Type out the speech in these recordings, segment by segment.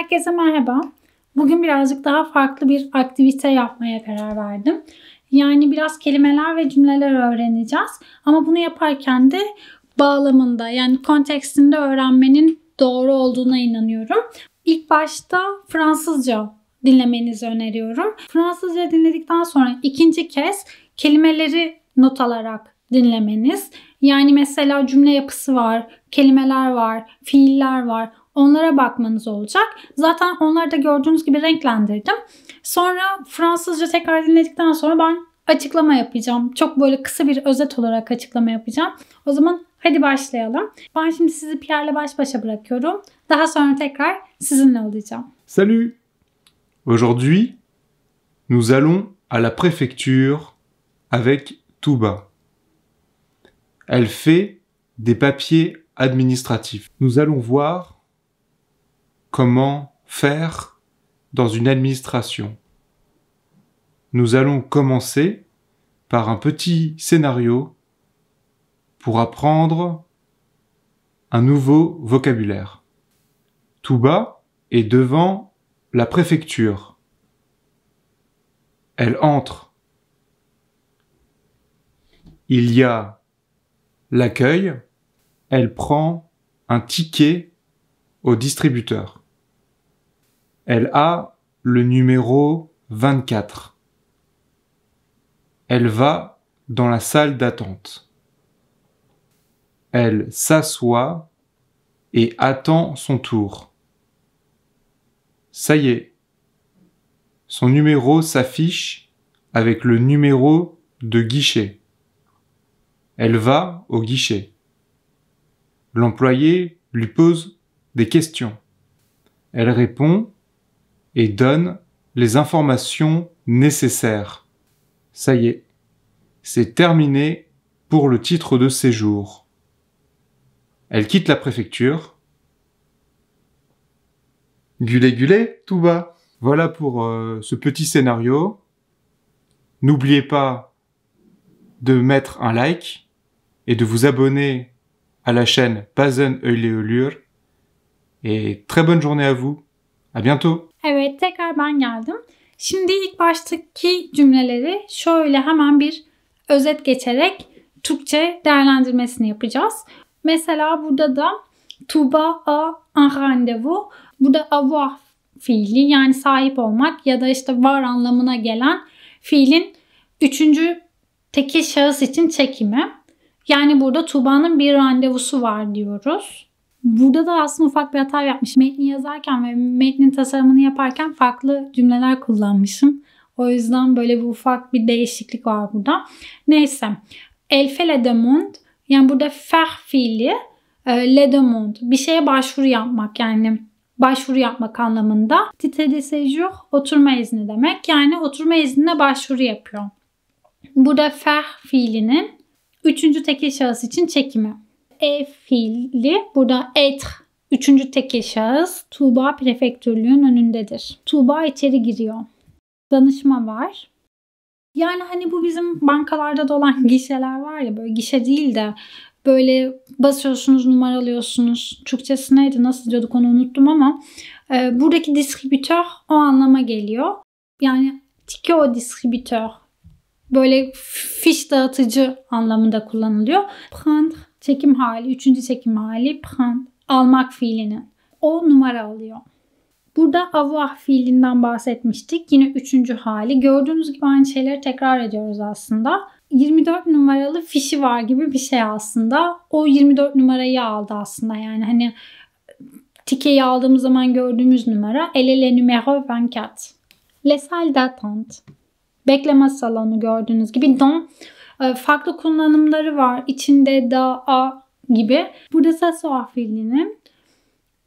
Herkese merhaba. Bugün birazcık daha farklı bir aktivite yapmaya karar verdim. Yani biraz kelimeler ve cümleler öğreneceğiz. Ama bunu yaparken de bağlamında yani kontekstinde öğrenmenin doğru olduğuna inanıyorum. İlk başta Fransızca dinlemenizi öneriyorum. Fransızca dinledikten sonra ikinci kez kelimeleri not alarak dinlemeniz. Yani mesela cümle yapısı var, kelimeler var, fiiller var. Onlara bakmanız olacak. Zaten onları da gördüğünüz gibi renklendirdim. Sonra Fransızca tekrar dinledikten sonra ben açıklama yapacağım. Çok böyle kısa bir özet olarak açıklama yapacağım. O zaman hadi başlayalım. Ben şimdi sizi Pierre'le baş başa bırakıyorum. Daha sonra tekrar sizinle olacağım. Salut! Aujourd'hui, nous allons à la préfecture avec Touba. Elle fait des papiers administratifs. Nous allons voir comment faire dans une administration. Nous allons commencer par un petit scénario pour apprendre un nouveau vocabulaire. Touba est devant la préfecture. Elle entre. Il y a l'accueil. Elle prend un ticket au distributeur. Elle a le numéro 24. Elle va dans la salle d'attente. Elle s'assoit et attend son tour. Ça y est, son numéro s'affiche avec le numéro de guichet. Elle va au guichet. L'employé lui pose des questions. Elle répond et donne les informations nécessaires. Ça y est, c'est terminé pour le titre de séjour. Elle quitte la préfecture. Gulé gulé, tout bas. Voilà pour ce petit scénario. N'oubliez pas de mettre un like et de vous abonner à la chaîne Bazen Öyle Ölüyor. Et très bonne journée à vous. À bientôt. Evet, tekrar ben geldim. Şimdi ilk baştaki cümleleri şöyle hemen bir özet geçerek Türkçe değerlendirmesini yapacağız. Mesela burada da Touba a un rendez-vous. Burada avoir fiili yani sahip olmak ya da işte var anlamına gelen fiilin üçüncü tekil şahıs için çekimi. Yani burada Tuğba'nın bir randevusu var diyoruz. Burada da aslında ufak bir hata yapmışım. Metni yazarken ve metnin tasarımını yaparken farklı cümleler kullanmışım. O yüzden böyle bir ufak bir değişiklik var burada. Neyse. Elle fait la demande. Yani burada faire fiili le demande. Bir şeye başvuru yapmak yani başvuru yapmak anlamında. Titre de séjour oturma izni demek. Yani oturma iznine başvuru yapıyor. Burada faire fiilinin üçüncü tekil şahıs için çekimi. Fiili burada être üçüncü tekil şahıs Tuğba prefektörlüğün önündedir. Tuğba içeri giriyor. Danışma var. Yani hani bu bizim bankalarda da olan gişeler var ya böyle gişe değil de böyle basıyorsunuz numaralıyorsunuz. Türkçesi neydi nasıl diyorduk onu unuttum ama buradaki distribütör o anlama geliyor. Yani ticket au distribütör böyle fiş dağıtıcı anlamında kullanılıyor. Prendre çekim hali, üçüncü çekim hali prendre, almak fiilinin. O numara alıyor. Burada avoir fiilinden bahsetmiştik. Yine üçüncü hali. Gördüğünüz gibi aynı şeyleri tekrar ediyoruz aslında. 24 numaralı fişi var gibi bir şey aslında. O 24 numarayı aldı aslında. Yani hani tikeyi aldığımız zaman gördüğümüz numara. Elle est le numéro 24. Les salles d'attente. Bekleme salonu gördüğünüz gibi. Dans farklı kullanımları var. İçinde da, a gibi. Burada s'asseoir fiilinin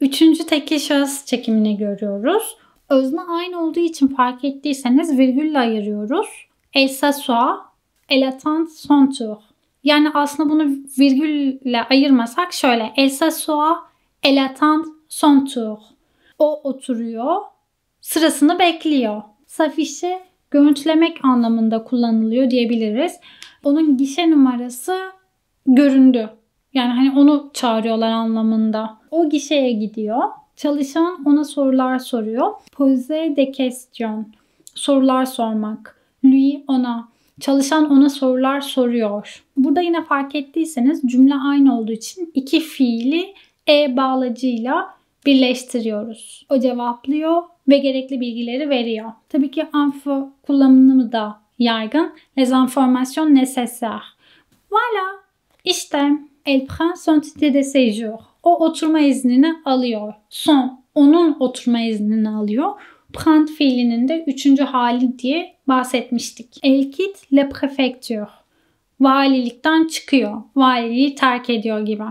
üçüncü tekil şahıs çekimini görüyoruz. Özne aynı olduğu için fark ettiyseniz virgülle ayırıyoruz. Elle s'assoit, elle attend son tour. Yani aslında bunu virgülle ayırmasak şöyle. Elle s'assoit, elle attend son tour. O oturuyor, sırasını bekliyor. S'affiche görüntülemek anlamında kullanılıyor diyebiliriz. Onun gişe numarası göründü. Yani hani onu çağırıyorlar anlamında. O gişeye gidiyor. Çalışan ona sorular soruyor. Poser des questions. Sorular sormak. Lui ona. Çalışan ona sorular soruyor. Burada yine fark ettiyseniz cümle aynı olduğu için iki fiili bağlacıyla birleştiriyoruz. O cevaplıyor ve gerekli bilgileri veriyor. Tabii ki info kullanımı da yaygın. Les informations nécessaires. Voilà. İşte elle prend son titre de séjour. O oturma iznini alıyor. Onun oturma iznini alıyor. Prend fiilinin de 3. hali diye bahsetmiştik. Elle quitte la préfecture. Valilikten çıkıyor. Valiliği terk ediyor gibi.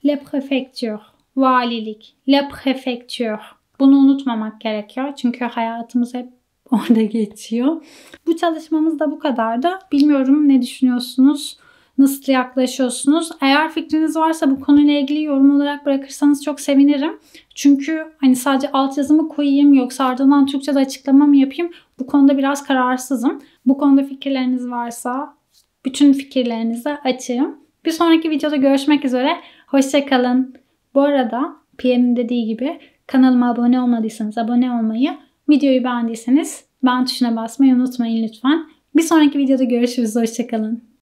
La préfecture. Valilik. La préfecture. Bunu unutmamak gerekiyor. Çünkü hayatımız hep orada geçiyor. Bu çalışmamız da bu kadardı. Bilmiyorum ne düşünüyorsunuz? Nasıl yaklaşıyorsunuz? Eğer fikriniz varsa bu konuyla ilgili yorum olarak bırakırsanız çok sevinirim. Çünkü hani sadece altyazımı koyayım yoksa ardından Türkçe'de açıklama mı yapayım? Bu konuda biraz kararsızım. Bu konuda fikirleriniz varsa bütün fikirlerinize açığım. Bir sonraki videoda görüşmek üzere. Hoşça kalın. Bu arada PM'in dediği gibi kanalıma abone olmadıysanız abone olmayı, videoyu beğendiyseniz beğen tuşuna basmayı unutmayın lütfen. Bir sonraki videoda görüşürüz. Hoşça kalın.